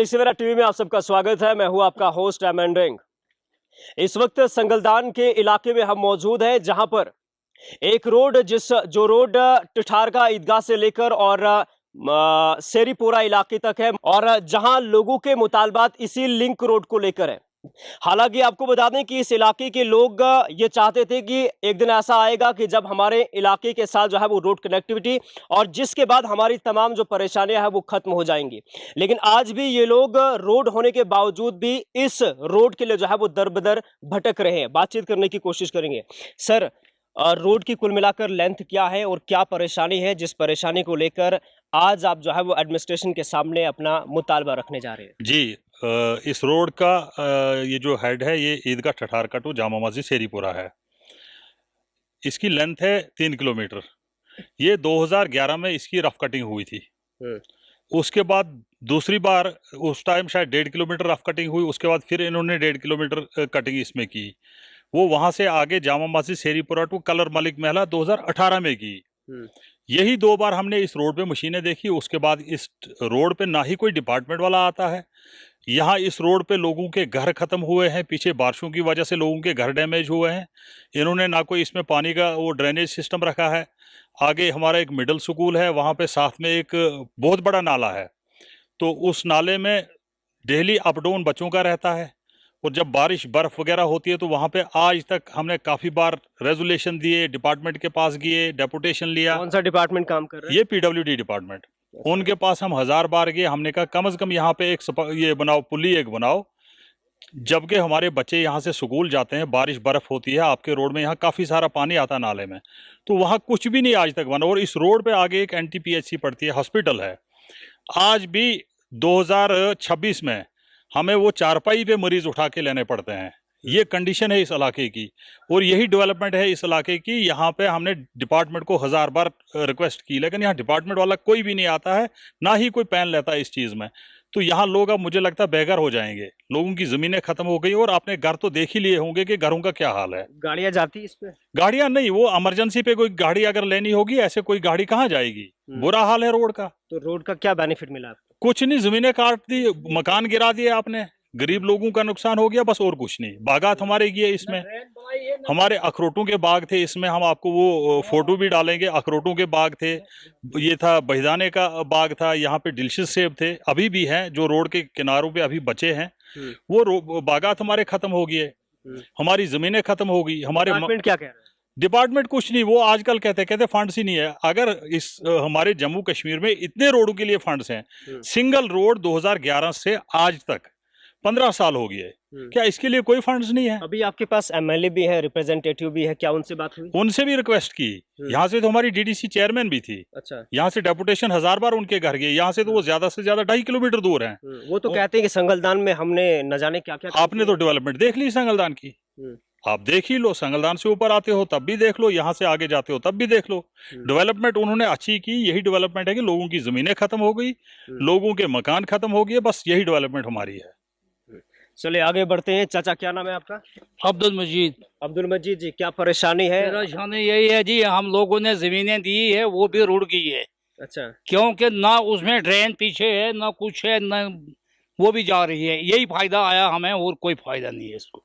अली सवेरा TV में आप सबका स्वागत है। मैं हूं आपका होस्ट एमएन रिंग। इस वक्त संगलदान के इलाके में हम मौजूद हैं, जहां पर एक रोड जो रोड टिठारगा ईदगाह से लेकर और सेरीपोरा इलाके तक है और जहां लोगों के मुतालबात इसी लिंक रोड को लेकर है। हालांकि आपको बता दें कि इस इलाके के लोग ये चाहते थे कि एक दिन ऐसा आएगा कि जब हमारे इलाके के साथ जो है वो रोड कनेक्टिविटी और जिसके बाद हमारी तमाम जो परेशानियां हैं वो खत्म हो जाएंगी। लेकिन आज भी ये लोग रोड होने के बावजूद भी इस रोड के लिए जो है वो दर बदर भटक रहे हैं। बातचीत करने की कोशिश करेंगे। सर, रोड की कुल मिलाकर लेंथ क्या है और क्या परेशानी है जिस परेशानी को लेकर आज आप जो है वो एडमिनिस्ट्रेशन के सामने अपना मुतालबा रखने जा रहे हैं? जी, इस रोड का ये जो हेड है ये ईदगाह ठठारका टू जामा मस्जिद सेरीपुरा है। इसकी लेंथ है 3 किलोमीटर। ये 2011 में इसकी रफ कटिंग हुई थी। उसके बाद दूसरी बार उस टाइम शायद 1.5 किलोमीटर रफ कटिंग हुई। उसके बाद फिर इन्होंने 1.5 किलोमीटर कटिंग इसमें की। वो वहाँ से आगे जामा मस्जिद सेरीपुरा टू कलर मलिक महला 2018 में की। यही 2 बार हमने इस रोड पे मशीनें देखी। उसके बाद इस रोड पे ना ही कोई डिपार्टमेंट वाला आता है। यहाँ इस रोड पे लोगों के घर ख़त्म हुए हैं। पीछे बारिशों की वजह से लोगों के घर डैमेज हुए हैं। इन्होंने ना कोई इसमें पानी का वो ड्रेनेज सिस्टम रखा है। आगे हमारा एक मिडिल स्कूल है, वहाँ पे साथ में एक बहुत बड़ा नाला है। तो उस नाले में डेली अप डाउन बच्चों का रहता है। और जब बारिश बर्फ़ वगैरह होती है तो वहाँ पे आज तक हमने काफ़ी बार रेजोल्यूशन दिए, डिपार्टमेंट के पास गए, डेपुटेशन लिया। कौन सा डिपार्टमेंट काम कर रहा है? ये PWD डिपार्टमेंट। उनके पास हम 1000 बार गए। हमने कहा कम से कम यहाँ पे ये बनाओ, पुली एक बनाओ। जबकि हमारे बच्चे यहाँ से स्कूल जाते हैं, बारिश बर्फ़ होती है, आपके रोड में यहाँ काफ़ी सारा पानी आता है नाले में, तो वहाँ कुछ भी नहीं आज तक बना। और इस रोड पे आगे एक NTPHC पड़ती है, हॉस्पिटल है। आज भी 2026 में हमें वो चारपाई पे मरीज उठा के लेने पड़ते हैं। ये कंडीशन है इस इलाके की। और यही डेवलपमेंट है इस इलाके की। यहाँ पे हमने डिपार्टमेंट को 1000 बार रिक्वेस्ट की, लेकिन यहाँ डिपार्टमेंट वाला कोई भी नहीं आता है, ना ही कोई पैन लेता है इस चीज़ में। तो यहाँ लोग अब मुझे लगता है बेघर हो जाएंगे। लोगों की ज़मीनें ख़त्म हो गई और आपने घर तो देख ही लिए होंगे कि घरों का क्या हाल है। गाड़ियां जाती इस पे? गाड़ियाँ नहीं, वो इमरजेंसी पे कोई गाड़ी अगर लेनी होगी, ऐसे कोई गाड़ी कहाँ जाएगी। बुरा हाल है रोड का। तो रोड का क्या बेनिफिट मिला आपको? कुछ नहीं, ज़मीनें काट दी, मकान गिरा दिए आपने, गरीब लोगों का नुकसान हो गया, बस और कुछ नहीं। बागात हमारे किए इसमें, हमारे अखरोटों के बाग थे इसमें। हम आपको वो फोटो भी डालेंगे। अखरोटों के बाग थे, ये था बहिदाने का बाग था, यहाँ पे डिलीशियस सेब थे, अभी भी हैं जो रोड के किनारों पे अभी बचे हैं। वो बागात हमारे खत्म हो गए, हमारी जमीनें खत्म हो गई। हमारे डिपार्टमेंट क्या कह रहा है? डिपार्टमेंट कुछ नहीं, वो आजकल कहते फंड्स ही नहीं है। अगर इस हमारे जम्मू कश्मीर में इतने रोडों के लिए फंड्स हैं, सिंगल रोड 2011 से आज तक 15 साल हो गए, क्या इसके लिए कोई फंड्स नहीं है? अभी आपके पास MLA भी है, रिप्रेजेंटेटिव भी है, क्या उनसे बात हुई? उनसे भी रिक्वेस्ट की। यहाँ से तो हमारी DDC चेयरमैन भी थी। अच्छा। यहाँ से डेपुटेशन 1000 बार उनके घर गए। यहाँ से तो वो ज्यादा से ज्यादा 2.5 किलोमीटर दूर हैं। वो तो कहते हैं कि संगलदान में हमने न जाने क्या क्या। आपने तो डेवलपमेंट देख ली संगलदान की, आप देख ही लो। संगलदान से ऊपर आते हो तब भी देख लो, यहाँ से आगे जाते हो तब भी देख लो। डेवलपमेंट उन्होंने अच्छी की। यही डेवलपमेंट है कि लोगों की जमीनें खत्म हो गई, लोगों के मकान खत्म हो गए, बस यही डेवलपमेंट हमारी है। चलिए आगे बढ़ते हैं। चाचा, क्या नाम है आपका? अब्दुल मजीद। अब्दुल मजीद जी, क्या परेशानी है? परेशानी यही है जी, हम लोगों ने जमीनें दी है, वो भी रुड़ गई है। अच्छा। क्योंकि ना उसमें ड्रेन पीछे है, ना कुछ है, ना वो भी जा रही है। यही फायदा आया हमें, और कोई फायदा नहीं है इसको।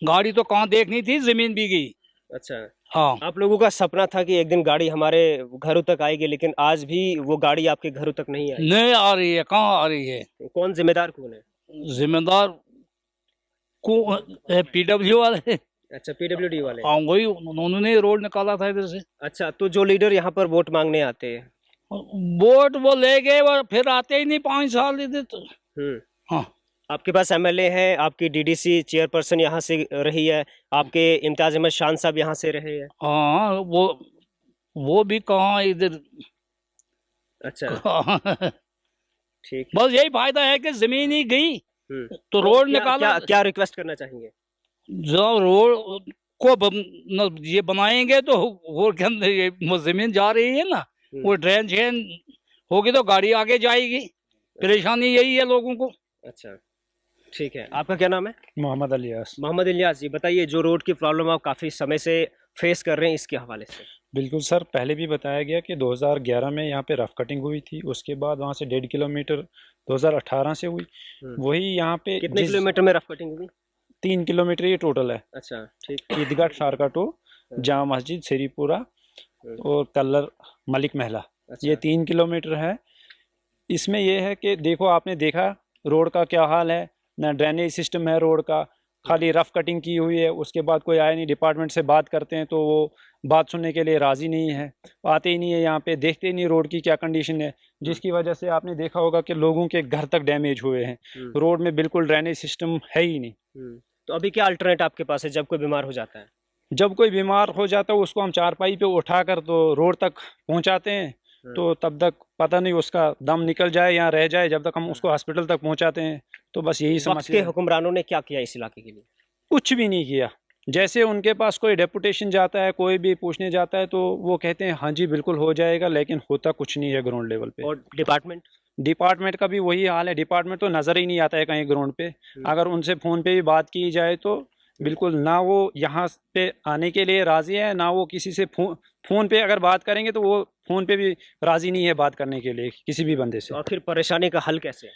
गाड़ी तो कहाँ देखनी थी, जमीन भी गई। अच्छा। हाँ, आप लोगों का सपना था कि एक दिन गाड़ी हमारे घरों तक आएगी, लेकिन आज भी वो गाड़ी आपके घरों तक नहीं आई। नहीं आ रही है, कहाँ आ रही है? कौन जिम्मेदार कौन है? जिम्मेदार को PW वाले। अच्छा, PWD वाले। हाँ, वही, उन्होंने रोड निकाला था इधर से। अच्छा, तो जो लीडर यहाँ पर वोट मांगने आते हैं, वोट वो ले गए और फिर आते ही नहीं 5 साल इधर तो। हाँ, आपके पास MLA है, आपकी DDC चेयरपर्सन यहाँ से रही है, आपके इम्तियाज अहमद शान साहब यहाँ से रहे हैं। हाँ, वो भी कहाँ इधर। अच्छा। ठीक। बस यही फायदा है कि जमीन ही गई तो रोड निकाला। क्या रिक्वेस्ट करना चाहेंगे? जो रोड को ये बनाएंगे तो वो के अंदर ये वो जमीन जा रही है ना, वो ड्रेन शेन होगी तो गाड़ी आगे जाएगी। परेशानी यही है लोगों को। अच्छा, ठीक है। आपका क्या नाम है? मोहम्मद इलियास। मोहम्मद इलियास जी, बताइए, जो रोड की प्रॉब्लम आप काफ़ी समय से फेस कर रहे हैं, इसके हवाले से। बिल्कुल सर, पहले भी बताया गया कि 2011 में यहाँ पे रफ कटिंग हुई थी। उसके बाद वहाँ से 1.5 किलोमीटर 2018 से हुई। वही यहाँ पे कितने किलोमीटर में रफ कटिंग हुई? 3 किलोमीटर ये टोटल है। अच्छा, ठीक। ईदगाह ठठारका टू जामा मस्जिद शेरीपुरा और कल्लर मलिक महला, अच्छा। ये 3 किलोमीटर है। इसमें ये है कि देखो, आपने देखा रोड का क्या हाल है, ना ड्रेनेज सिस्टम है रोड का, खाली रफ कटिंग की हुई है। उसके बाद कोई आया नहीं, डिपार्टमेंट से बात करते हैं तो वो बात सुनने के लिए राज़ी नहीं है, आते ही नहीं है यहाँ पे, देखते ही नहीं रोड की क्या कंडीशन है, जिसकी वजह से आपने देखा होगा कि लोगों के घर तक डैमेज हुए हैं। रोड में बिल्कुल ड्रेनेज सिस्टम है ही नहीं। तो अभी क्या अल्टरनेट आपके पास है जब कोई बीमार हो जाता है? जब कोई बीमार हो जाता है उसको हम चारपाई पे उठाकर तो रोड तक पहुंचाते हैं, तो तब तक पता नहीं उसका दम निकल जाए या रह जाए, जब तक हम उसको हॉस्पिटल तक पहुंचाते हैं। तो बस यही वक्त के समस्या है। हुक्मरानों ने क्या किया इस इलाके के लिए? कुछ भी नहीं किया। जैसे उनके पास कोई डेपुटेशन जाता है, कोई भी पूछने जाता है, तो वो कहते हैं हाँ जी बिल्कुल हो जाएगा, लेकिन होता कुछ नहीं है ग्राउंड लेवल पे। और डिपार्टमेंट का भी वही हाल है। डिपार्टमेंट तो नज़र ही नहीं आता है कहीं ग्राउंड पे। अगर उनसे फ़ोन पे भी बात की जाए तो बिल्कुल ना वो यहाँ पे आने के लिए राज़ी है, ना वो किसी से फ़ोन पे अगर बात करेंगे तो वो फ़ोन पे भी राज़ी नहीं है बात करने के लिए किसी भी बंदे से। और फिर परेशानी का हल कैसे है?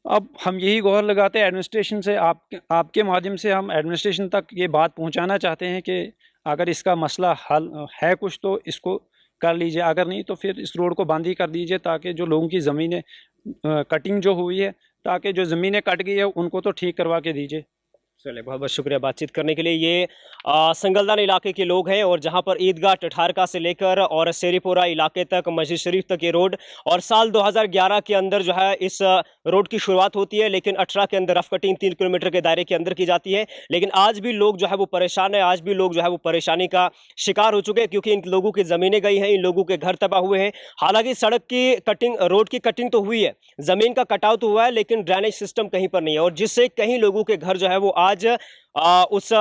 अब हम यही गुहार लगाते हैं एडमिनिस्ट्रेशन से, आपके माध्यम से हम एडमिनिस्ट्रेशन तक ये बात पहुंचाना चाहते हैं कि अगर इसका मसला हल है कुछ तो इसको कर लीजिए, अगर नहीं तो फिर इस रोड को बंद ही कर दीजिए, ताकि जो लोगों की ज़मीनें कटिंग जो हुई है, ताकि जो ज़मीनें कट गई है उनको तो ठीक करवा के दीजिए। चलिए, बहुत बहुत शुक्रिया बातचीत करने के लिए। ये संगलदान इलाके के लोग हैं और जहां पर ईदगाह ठठारका से लेकर और शेरीपुरा इलाके तक, मस्जिद शरीफ तक ये रोड, और साल 2011 के अंदर जो है इस रोड की शुरुआत होती है, लेकिन 18 के अंदर रफ कटिंग 3 किलोमीटर के दायरे के अंदर की जाती है। लेकिन आज भी लोग जो है वो परेशान है, आज भी लोग जो है वो परेशानी का शिकार हो चुके हैं, क्योंकि इन लोगों की ज़मीनें गई हैं, इन लोगों के घर तबाह हुए हैं। हालांकि सड़क की कटिंग, रोड की कटिंग तो हुई है, ज़मीन का कटाव तो हुआ है, लेकिन ड्रेनेज सिस्टम कहीं पर नहीं है, और जिससे कहीं लोगों के घर जो है वो आज उस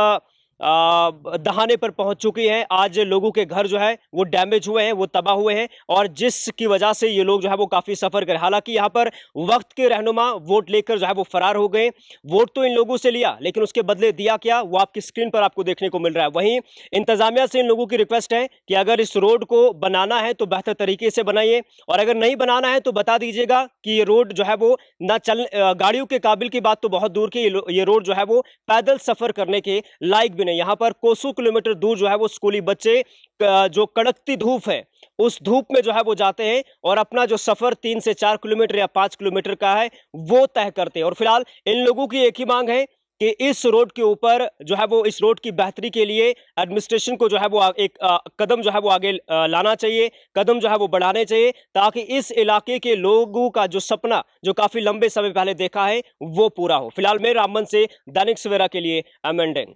दहाने पर पहुंच चुकी है। आज लोगों के घर जो है वो डैमेज हुए हैं, वो तबाह हुए हैं, और जिसकी वजह से ये लोग जो है वो काफ़ी सफ़र कर। हालांकि यहाँ पर वक्त के रहनुमा वोट लेकर जो है वो फरार हो गए। वोट तो इन लोगों से लिया, लेकिन उसके बदले दिया क्या, वो आपकी स्क्रीन पर आपको देखने को मिल रहा है। वहीं इंतजामिया से इन लोगों की रिक्वेस्ट है कि अगर इस रोड को बनाना है तो बेहतर तरीके से बनाइए, और अगर नहीं बनाना है तो बता दीजिएगा कि ये रोड जो है वो ना चल, गाड़ियों के काबिल की बात तो बहुत दूर की, ये रोड जो है वो पैदल सफ़र करने के लायक भी नहीं। यहाँ पर कोसों किलोमीटर दूर जो है वो स्कूली बच्चे जो कड़कती धूप है उस धूप में जो है वो जाते हैं और अपना जो सफर 3 से 4 किलोमीटर या 5 किलोमीटर का है वो तय करते हैं। और फिलहाल इन लोगों की एक ही मांग है कि इस रोड के ऊपर जो है वो, इस रोड की बेहतरी के लिए एडमिनिस्ट्रेशन को जो है वो एक कदम जो है वो आगे लाना चाहिए, कदम जो है वो बढ़ाने चाहिए, ताकि इस इलाके के लोगों का जो सपना जो काफी लंबे समय पहले देखा है वो पूरा हो। फिलहाल मैं रामबन से दैनिक सवेरा के लिए एमेंडेंग।